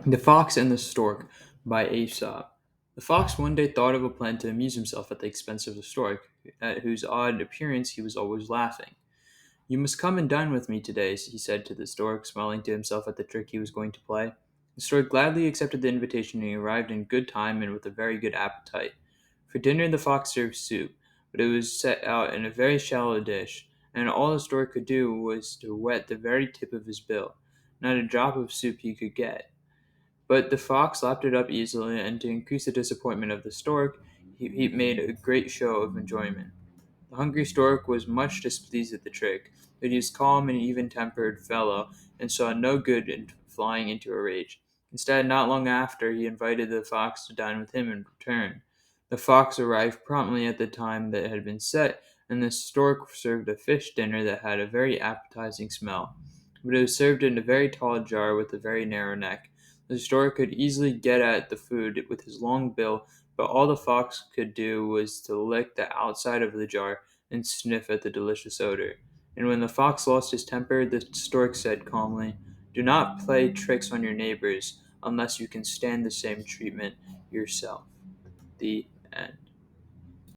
The Fox and the Stork by Aesop. The fox one day thought of a plan to amuse himself at the expense of the stork, at whose odd appearance he was always laughing. "You must come and dine with me today," he said to the stork, smiling to himself at the trick he was going to play. The stork gladly accepted the invitation and he arrived in good time and with a very good appetite. For dinner the fox served soup, but it was set out in a very shallow dish, and all the stork could do was to wet the very tip of his bill. Not a drop of soup he could get. But the fox lapped it up easily, and to increase the disappointment of the stork, he made a great show of enjoyment. The hungry stork was much displeased at the trick, but he was a calm and even-tempered fellow, and saw no good in flying into a rage. Instead, not long after, he invited the fox to dine with him in return. The fox arrived promptly at the time that had been set, and the stork served a fish dinner that had a very appetizing smell. But it was served in a very tall jar with a very narrow neck. The stork could easily get at the food with his long bill, but all the fox could do was to lick the outside of the jar and sniff at the delicious odor. And when the fox lost his temper, the stork said calmly, "Do not play tricks on your neighbors unless you can stand the same treatment yourself." The end.